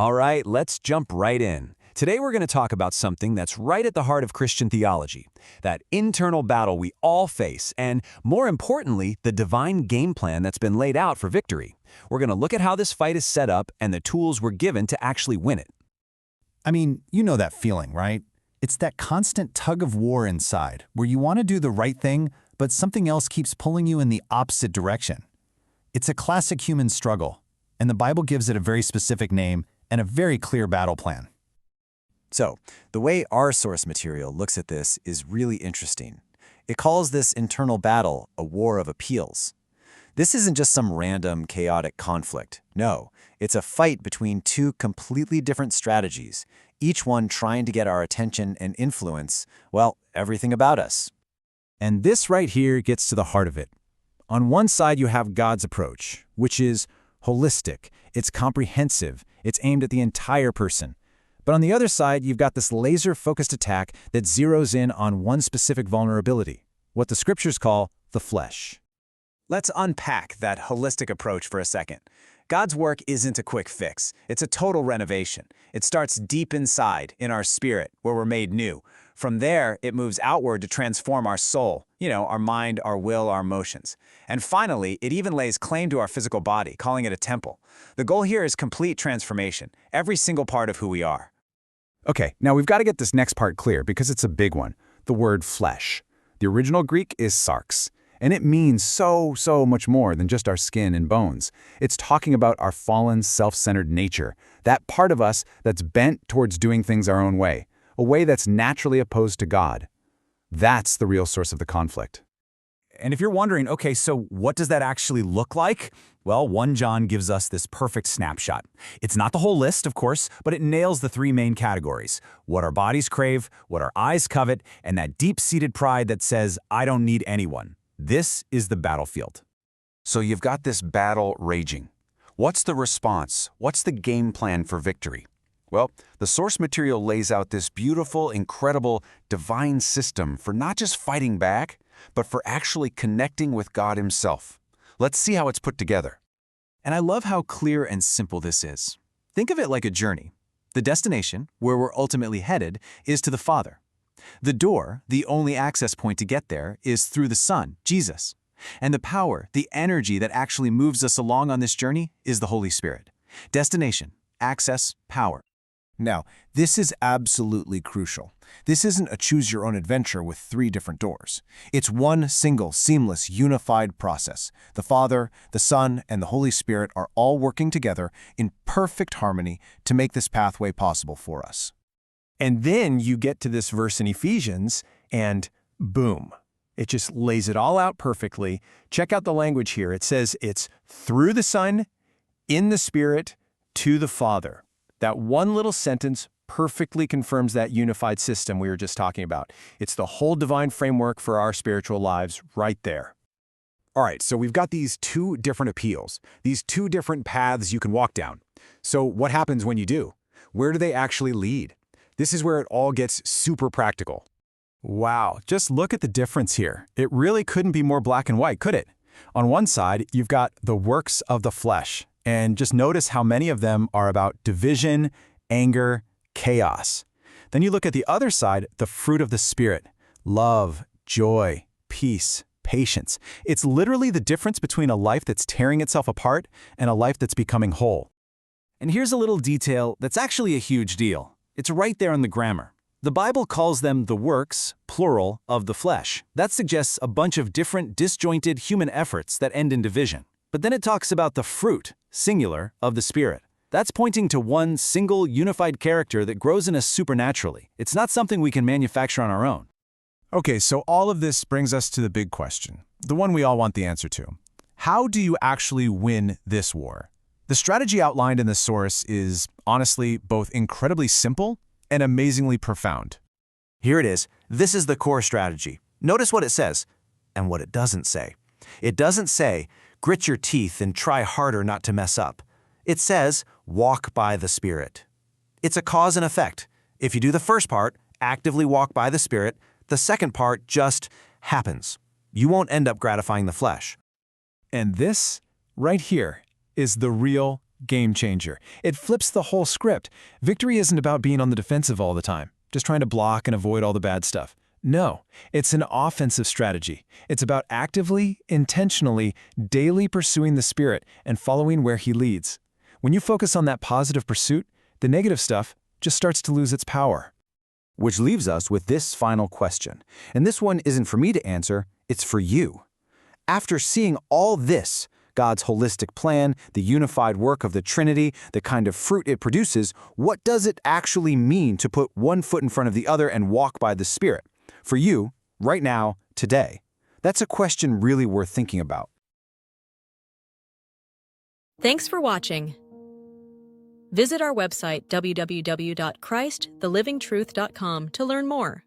All right, let's jump right in. Today we're going to talk about something that's right at the heart of Christian theology, that internal battle we all face, and more importantly, the divine game plan that's been laid out for victory. We're going to look at how this fight is set up and the tools we're given to actually win it. I mean, you know that feeling, right? It's that constant tug of war inside, where you want to do the right thing, but something else keeps pulling you in the opposite direction. It's a classic human struggle, and the Bible gives it a very specific name and a very clear battle plan. So, the way our source material looks at this is really interesting. It calls this internal battle a war of appeals. This isn't just some random, chaotic conflict. No, it's a fight between two completely different strategies, each one trying to get our attention and influence, well, everything about us. And this right here gets to the heart of it. On one side, you have God's approach, which is holistic, it's comprehensive, it's aimed at the entire person. But on the other side, you've got this laser-focused attack that zeroes in on one specific vulnerability, what the scriptures call the flesh. Let's unpack that holistic approach for a second. God's work isn't a quick fix. It's a total renovation. It starts deep inside, in our spirit, where we're made new. From there, it moves outward to transform our soul, our mind, our will, our emotions. And finally, it even lays claim to our physical body, calling it a temple. The goal here is complete transformation, every single part of who we are. Okay, now we've got to get this next part clear because it's a big one, the word flesh. The original Greek is sarx, and it means so much more than just our skin and bones. It's talking about our fallen, self-centered nature, that part of us that's bent towards doing things our own way, a way that's naturally opposed to God. That's the real source of the conflict. And if you're wondering, okay, so what does that actually look like? Well, 1 John gives us this perfect snapshot. It's not the whole list, of course, but it nails the three main categories: what our bodies crave, what our eyes covet, and that deep-seated pride that says, I don't need anyone. This is the battlefield. So you've got this battle raging. What's the response? What's the game plan for victory? Well, the source material lays out this beautiful, incredible, divine system for not just fighting back, but for actually connecting with God Himself. Let's see how it's put together. And I love how clear and simple this is. Think of it like a journey. The destination, where we're ultimately headed, is to the Father. The door, the only access point to get there, is through the Son, Jesus. And the power, the energy that actually moves us along on this journey, is the Holy Spirit. Destination, access, power. Now, this is absolutely crucial. This isn't a choose-your-own-adventure with 3 different doors. It's one single, seamless, unified process. The Father, the Son, and the Holy Spirit are all working together in perfect harmony to make this pathway possible for us. And then you get to this verse in Ephesians, and boom. It just lays it all out perfectly. Check out the language here. It says it's through the Son, in the Spirit, to the Father. That one little sentence perfectly confirms that unified system we were just talking about. It's the whole divine framework for our spiritual lives right there. All right, so we've got these 2 different appeals, these 2 different paths you can walk down. So what happens when you do? Where do they actually lead? This is where it all gets super practical. Wow, just look at the difference here. It really couldn't be more black and white, could it? On one side, you've got the works of the flesh. And just notice how many of them are about division, anger, chaos. Then you look at the other side, the fruit of the Spirit: love, joy, peace, patience. It's literally the difference between a life that's tearing itself apart and a life that's becoming whole. And here's a little detail that's actually a huge deal. It's right there in the grammar. The Bible calls them the works, plural, of the flesh. That suggests a bunch of different disjointed human efforts that end in division. But then it talks about the fruit, singular, of the Spirit. That's pointing to one single, unified character that grows in us supernaturally. It's not something we can manufacture on our own. Okay, so all of this brings us to the big question, the one we all want the answer to. How do you actually win this war? The strategy outlined in the source is, honestly, both incredibly simple and amazingly profound. Here it is. This is the core strategy. Notice what it says and what it doesn't say. It doesn't say, grit your teeth and try harder not to mess up. It says, walk by the Spirit. It's a cause and effect. If you do the first part, actively walk by the Spirit, the second part just happens. You won't end up gratifying the flesh. And this, right here, is the real game changer. It flips the whole script. Victory isn't about being on the defensive all the time, just trying to block and avoid all the bad stuff. No, it's an offensive strategy. It's about actively, intentionally, daily pursuing the Spirit and following where He leads. When you focus on that positive pursuit, the negative stuff just starts to lose its power. Which leaves us with this final question. And this one isn't for me to answer, it's for you. After seeing all this, God's holistic plan, the unified work of the Trinity, the kind of fruit it produces, what does it actually mean to put one foot in front of the other and walk by the Spirit? For you, right now, today. That's a question really worth thinking about. Thanks for watching. Visit our website www.christthelivingtruth.com to learn more.